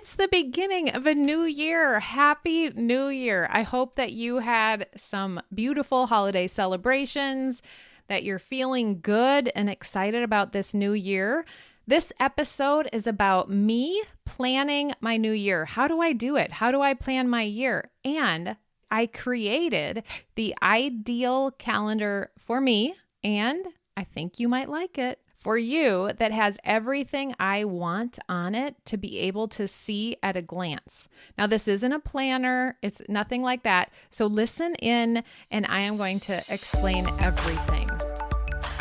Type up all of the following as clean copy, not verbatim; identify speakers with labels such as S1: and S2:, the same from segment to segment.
S1: It's the beginning of a new year. Happy New Year. I hope that you had some beautiful holiday celebrations, that you're feeling good and excited about this new year. This episode is about me planning my new year. How do I do it? How do I plan my year? And I created the ideal calendar for me, and I think you might like it, for you, that has everything I want on it to be able to see at a glance. Now, this isn't a planner. It's nothing like that. So listen in, and I am going to explain everything.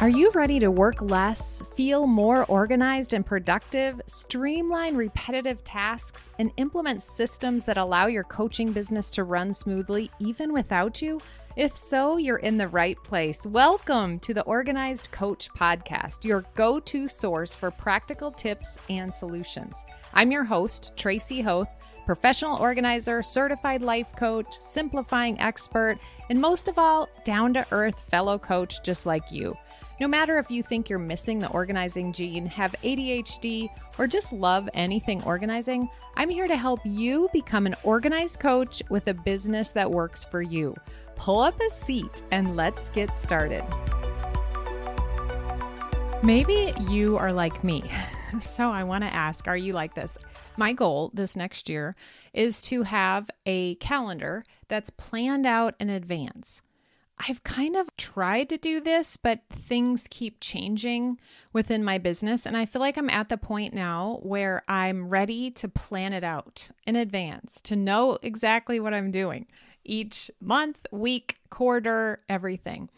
S1: Are you ready to work less, feel more organized and productive, streamline repetitive tasks, and implement systems that allow your coaching business to run smoothly even without you? If so, you're in the right place. Welcome to the Organized Coach Podcast, your go-to source for practical tips and solutions. I'm your host, Tracy Hoth, professional organizer, certified life coach, simplifying expert, and most of all, down-to-earth fellow coach just like you. No matter if you think you're missing the organizing gene, have ADHD, or just love anything organizing, I'm here to help you become an organized coach with a business that works for you. Pull up a seat and let's get started. Maybe you are like me. So I want to ask, are you like this? My goal this next year is to have a calendar that's planned out in advance. I've kind of tried to do this, but things keep changing within my business. And I feel like I'm at the point now where I'm ready to plan it out in advance, to know exactly what I'm doing each month, week, quarter, everything.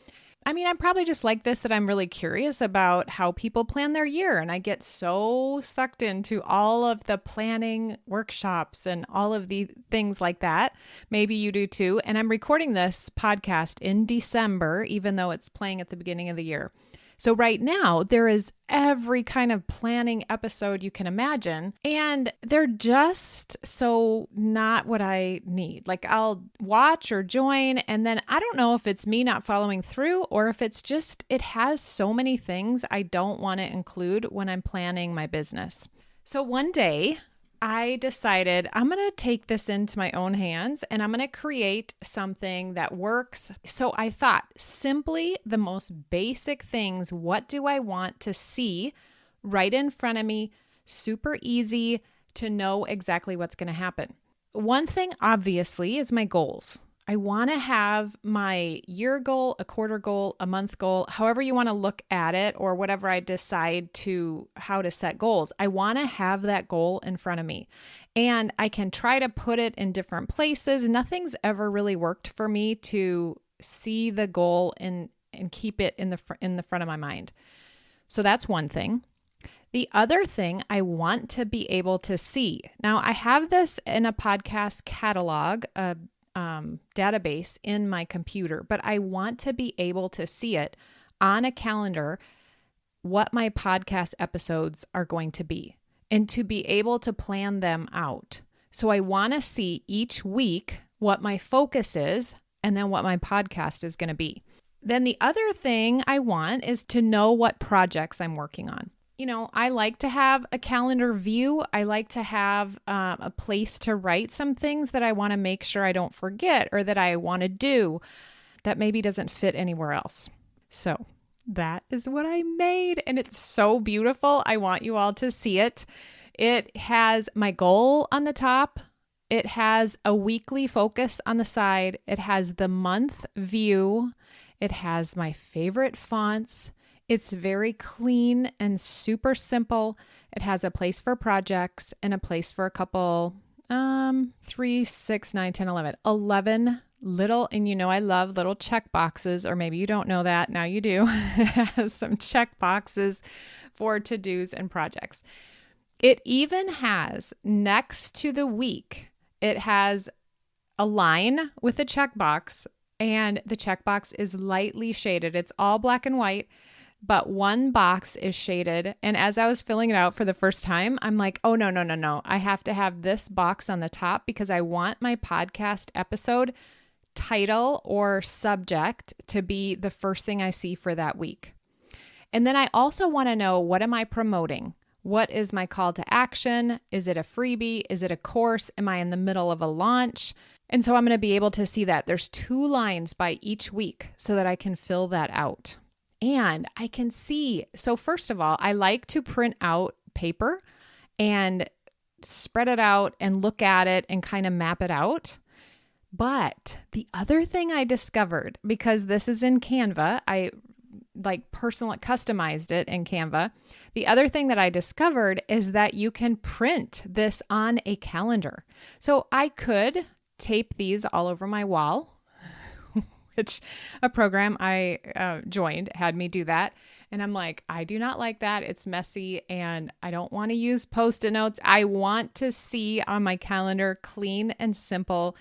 S1: I mean, I'm probably just like this, that I'm really curious about how people plan their year. And I get so sucked into all of the planning workshops and all of the things like that. Maybe you do too. And I'm recording this podcast in December, even though it's playing at the beginning of the year. So right now, there is every kind of planning episode you can imagine, and they're just so not what I need. Like, I'll watch or join, and then I don't know if it's me not following through or if it's just, it has so many things I don't want to include when I'm planning my business. So one day, I decided I'm going to take this into my own hands and I'm going to create something that works. So I thought, simply the most basic things. What do I want to see right in front of me? Super easy to know exactly what's going to happen. One thing, obviously, is my goals. I want to have my year goal, a quarter goal, a month goal, however you want to look at it, or whatever I decide to how to set goals. I want to have that goal in front of me, and I can try to put it in different places. Nothing's ever really worked for me to see the goal and keep it in the front of my mind. So that's one thing. The other thing I want to be able to see. Now, I have this in a podcast catalog, database in my computer, but I want to be able to see it on a calendar, what my podcast episodes are going to be, and to be able to plan them out. So I want to see each week what my focus is and then what my podcast is going to be. Then the other thing I want is to know what projects I'm working on. You know, I like to have a calendar view. I like to have a place to write some things that I want to make sure I don't forget or that I want to do that maybe doesn't fit anywhere else. So that is what I made, and it's so beautiful. I want you all to see it. It has my goal on the top. It has a weekly focus on the side. It has the month view. It has my favorite fonts. It's very clean and super simple. It has a place for projects and a place for a couple, 3, 6, 9, 10, 11 little, and you know I love little check boxes, or maybe you don't know that, now you do. It has some check boxes for to-dos and projects. It even has, next to the week, it has a line with a checkbox, and the checkbox is lightly shaded. It's all black and white, but one box is shaded. And as I was filling it out for the first time, I'm like, oh, no. I have to have this box on the top because I want my podcast episode title or subject to be the first thing I see for that week. And then I also want to know, what am I promoting? What is my call to action? Is it a freebie? Is it a course? Am I in the middle of a launch? And so I'm going to be able to see that. There's 2 lines by each week so that I can fill that out. And I can see, so first of all, I like to print out paper and spread it out and look at it and kind of map it out. But the other thing I discovered, because this is in Canva, I customized it in Canva. The other thing that I discovered is that you can print this on a calendar. So I could tape these all over my wall, which a program I joined had me do that. And I'm like, I do not like that. It's messy and I don't want to use Post-it notes. I want to see on my calendar clean and simple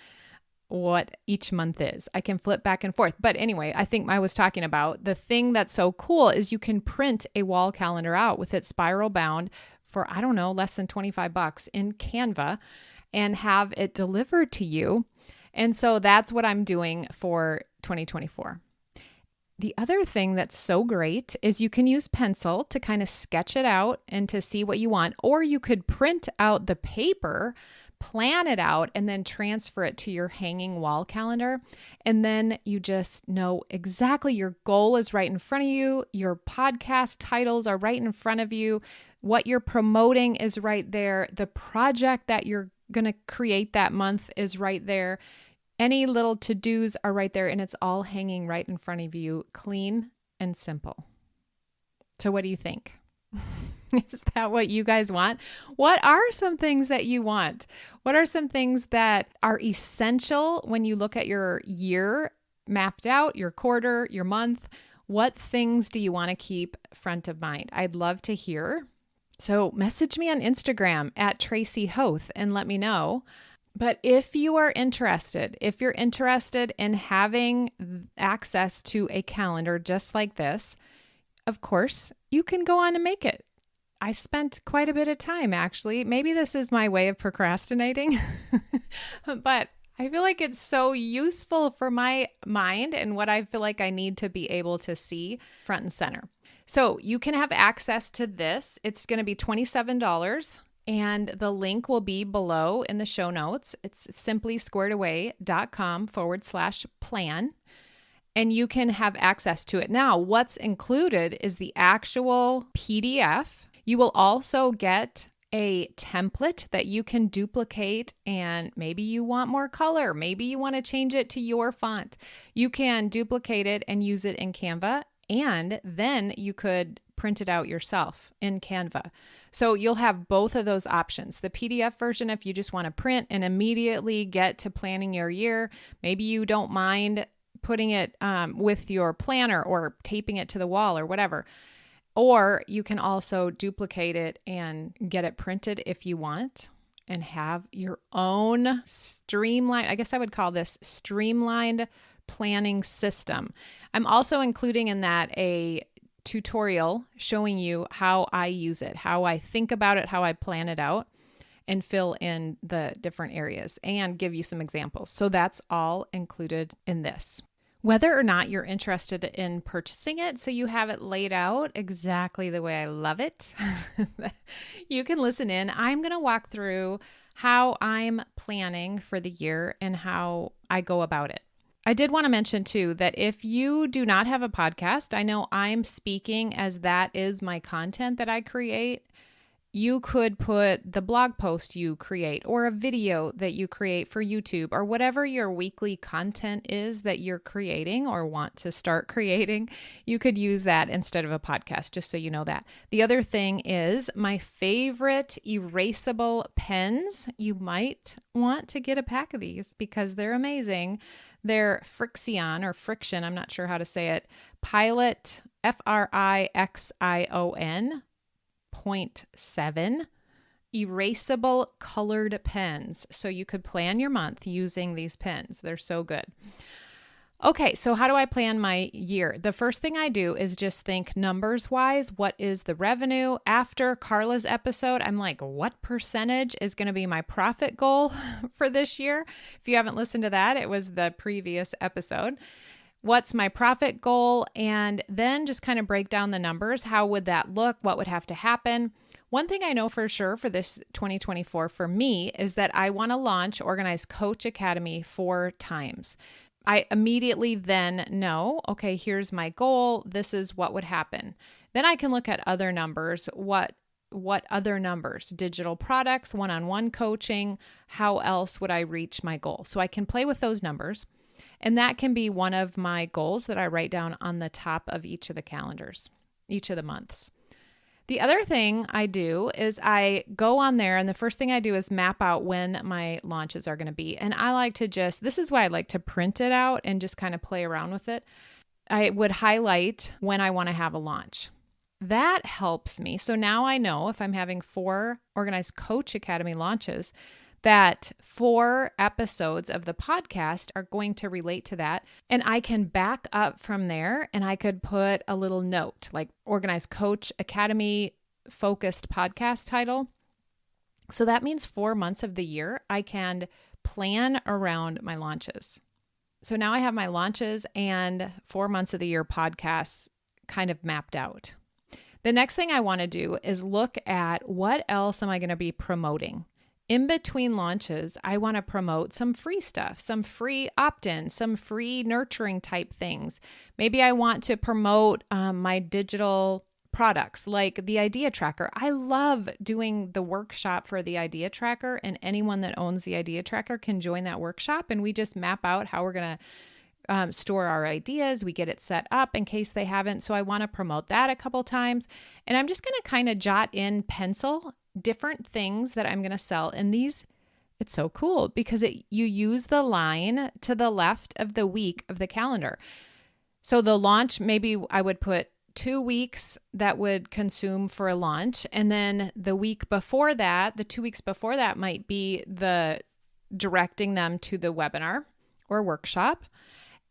S1: what each month is. I can flip back and forth. But anyway, I think I was talking about the thing that's so cool is you can print a wall calendar out with it spiral bound for, I don't know, less than $25 in Canva and have it delivered to you. And so that's what I'm doing for 2024. The other thing that's so great is you can use pencil to kind of sketch it out and to see what you want, or you could print out the paper, plan it out, and then transfer it to your hanging wall calendar. And then you just know exactly your goal is right in front of you. Your podcast titles are right in front of you. What you're promoting is right there. The project that you're going to create that month is right there. Any little to-dos are right there, and it's all hanging right in front of you, clean and simple. So what do you think? Is that what you guys want? What are some things that you want? What are some things that are essential when you look at your year mapped out, your quarter, your month? What things do you want to keep front of mind? I'd love to hear. So message me on Instagram at Tracy Hoth and let me know. But if you're interested in having access to a calendar just like this, of course, you can go on and make it. I spent quite a bit of time, actually. Maybe this is my way of procrastinating, but I feel like it's so useful for my mind and what I feel like I need to be able to see front and center. So you can have access to this. It's going to be $27. And the link will be below in the show notes. It's simplysquaredaway.com/plan. And you can have access to it. Now, what's included is the actual PDF. You will also get a template that you can duplicate, and maybe you want more color. Maybe you want to change it to your font. You can duplicate it and use it in Canva, and then you could print it out yourself in Canva. So you'll have both of those options. The PDF version, if you just want to print and immediately get to planning your year, maybe you don't mind putting it with your planner or taping it to the wall or whatever. Or you can also duplicate it and get it printed if you want and have your own streamlined, I guess I would call this streamlined planning system. I'm also including in that a tutorial showing you how I use it, how I think about it, how I plan it out, and fill in the different areas and give you some examples. So that's all included in this. Whether or not you're interested in purchasing it, so you have it laid out exactly the way I love it, you can listen in. I'm going to walk through how I'm planning for the year and how I go about it. I did want to mention too that if you do not have a podcast, I know I'm speaking as that is my content that I create. You could put the blog post you create or a video that you create for YouTube or whatever your weekly content is that you're creating or want to start creating. You could use that instead of a podcast, just so you know that. The other thing is my favorite erasable pens. You might want to get a pack of these because they're amazing. They're Frixion or Friction, I'm not sure how to say it, Pilot, Frixion 0.7 erasable colored pens. So you could plan your month using these pens. They're so good. Okay, so how do I plan my year? The first thing I do is just think numbers wise, what is the revenue? After Carla's episode, I'm like, what percentage is going to be my profit goal for this year? If you haven't listened to that, it was the previous episode. What's my profit goal? And then just kind of break down the numbers. How would that look? What would have to happen? One thing I know for sure for this 2024 for me is that I want to launch Organized Coach Academy 4 times. I immediately then know, okay, here's my goal. This is what would happen. Then I can look at other numbers. What other numbers? Digital products, one-on-one coaching. How else would I reach my goal? So I can play with those numbers. And that can be one of my goals that I write down on the top of each of the calendars, each of the months. The other thing I do is I go on there, and the first thing I do is map out when my launches are going to be. And I like to this is why I like to print it out and just kind of play around with it. I would highlight when I want to have a launch. That helps me. So now I know if I'm having 4 Organized Coach Academy launches, that 4 episodes of the podcast are going to relate to that. And I can back up from there, and I could put a little note like Organized Coach Academy focused podcast title. So that means 4 months of the year, I can plan around my launches. So now I have my launches and 4 months of the year podcasts kind of mapped out. The next thing I want to do is look at what else am I going to be promoting. In between launches, I want to promote some free stuff, some free opt-in, some free nurturing type things. Maybe I want to promote my digital products like the idea tracker. I love doing the workshop for the idea tracker, and anyone that owns the idea tracker can join that workshop, and we just map out how we're going to store our ideas. We get it set up in case they haven't. So I want to promote that a couple times. And I'm just going to kind of jot in pencil different things that I'm going to sell. And these, it's so cool because you use the line to the left of the week of the calendar. So the launch, maybe I would put 2 weeks that would consume for a launch. And then the week before that, the 2 weeks before that might be the directing them to the webinar or workshop.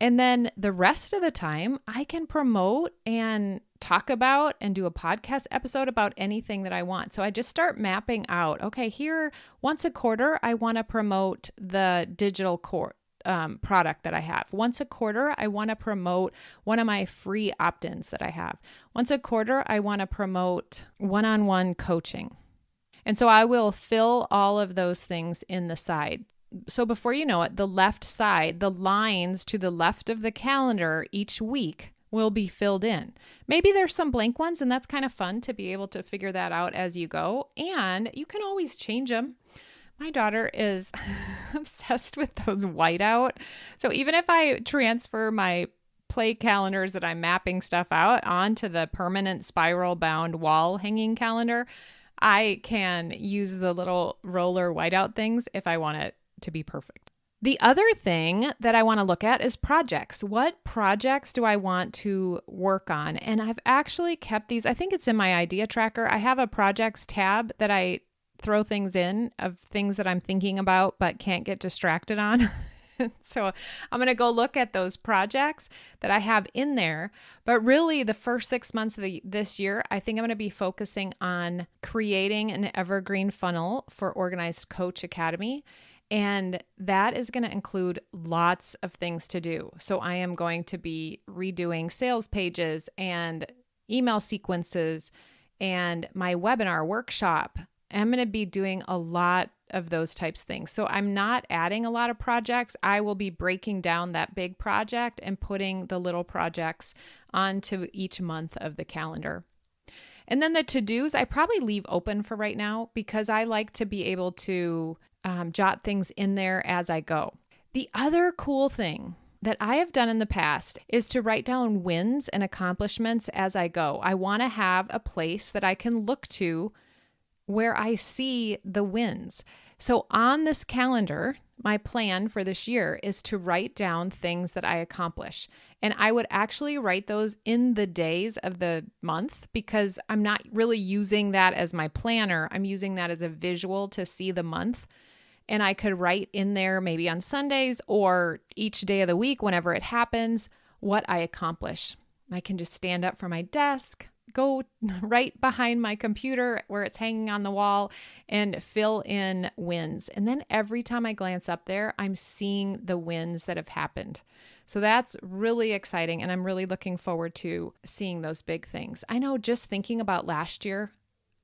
S1: And then the rest of the time, I can promote and talk about and do a podcast episode about anything that I want. So I just start mapping out, okay, here, once a quarter, I want to promote the digital product that I have. Once a quarter, I want to promote one of my free opt-ins that I have. Once a quarter, I want to promote one-on-one coaching. And so I will fill all of those things in the side. So before you know it, the left side, the lines to the left of the calendar each week will be filled in. Maybe there's some blank ones, and that's kind of fun to be able to figure that out as you go. And you can always change them. My daughter is obsessed with those whiteout. So even if I transfer my play calendars that I'm mapping stuff out onto the permanent spiral bound wall hanging calendar, I can use the little roller whiteout things if I want it to be perfect. The other thing that I want to look at is projects. What projects do I want to work on? And I've actually kept these. I think it's in my idea tracker. I have a projects tab that I throw things in of things that I'm thinking about but can't get distracted on. So I'm going to go look at those projects that I have in there. But really, the first 6 months of this year, I think I'm going to be focusing on creating an evergreen funnel for Organized Coach Academy. And that is going to include lots of things to do. So I am going to be redoing sales pages and email sequences and my webinar workshop. I'm going to be doing a lot of those types of things. So I'm not adding a lot of projects. I will be breaking down that big project and putting the little projects onto each month of the calendar. And then the to-dos, I probably leave open for right now because I like to be able to jot things in there as I go. The other cool thing that I have done in the past is to write down wins and accomplishments as I go. I want to have a place that I can look to where I see the wins. So on this calendar, my plan for this year is to write down things that I accomplish. And I would actually write those in the days of the month because I'm not really using that as my planner. I'm using that as a visual to see the month. And I could write in there maybe on Sundays or each day of the week, whenever it happens, what I accomplish. I can just stand up from my desk, go right behind my computer where it's hanging on the wall and fill in wins. And then every time I glance up there, I'm seeing the wins that have happened. So that's really exciting. And I'm really looking forward to seeing those big things. I know just thinking about last year,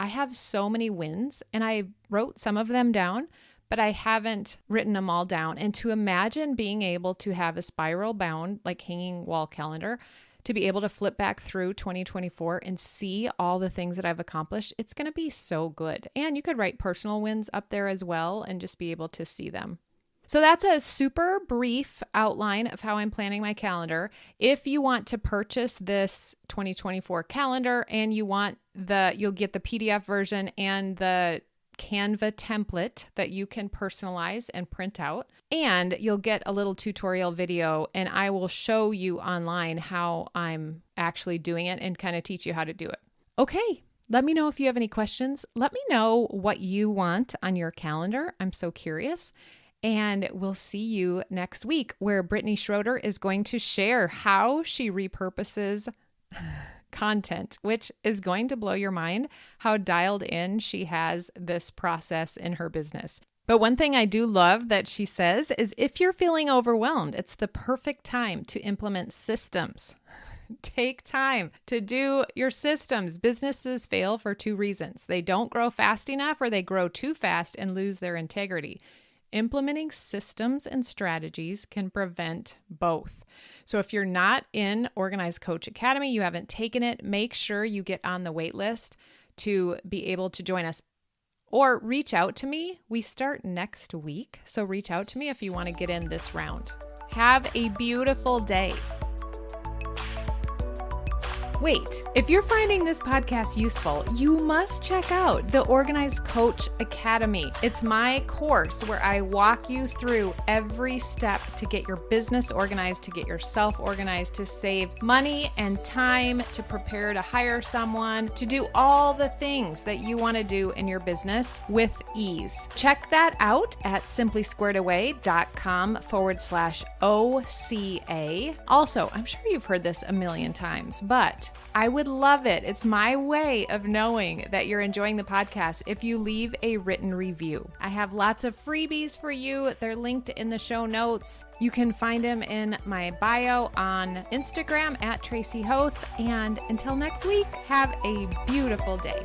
S1: I have so many wins, and I wrote some of them down, but I haven't written them all down. And to imagine being able to have a spiral bound, like hanging wall calendar, to be able to flip back through 2024 and see all the things that I've accomplished, it's going to be so good. And you could write personal wins up there as well and just be able to see them. So that's a super brief outline of how I'm planning my calendar. If you want to purchase this 2024 calendar and you'll get the PDF version and the Canva template that you can personalize and print out. And you'll get a little tutorial video, and I will show you online how I'm actually doing it and kind of teach you how to do it. Okay, let me know if you have any questions. Let me know what you want on your calendar. I'm so curious. And we'll see you next week, where Brittany Schroeder is going to share how she repurposes content, which is going to blow your mind how dialed in she has this process in her business. But one thing I do love that she says is if you're feeling overwhelmed, it's the perfect time to implement systems. Take time to do your systems. Businesses fail for two reasons. They don't grow fast enough, or they grow too fast and lose their integrity. Implementing systems and strategies can prevent both. So if you're not in Organized Coach Academy, you haven't taken it, make sure you get on the wait list to be able to join us, or reach out to me. We start next week, so reach out to me if you want to get in this round. Have a beautiful day. Wait, if you're finding this podcast useful, you must check out the Organized Coach Academy. It's my course where I walk you through every step to get your business organized, to get yourself organized, to save money and time, to prepare to hire someone, to do all the things that you want to do in your business with ease. Check that out at simplysquaredaway.com/OCA. Also, I'm sure you've heard this a million times, but I would love it. It's my way of knowing that you're enjoying the podcast if you leave a written review. I have lots of freebies for you. They're linked in the show notes. You can find them in my bio on Instagram at Tracy Hoth. And until next week, have a beautiful day.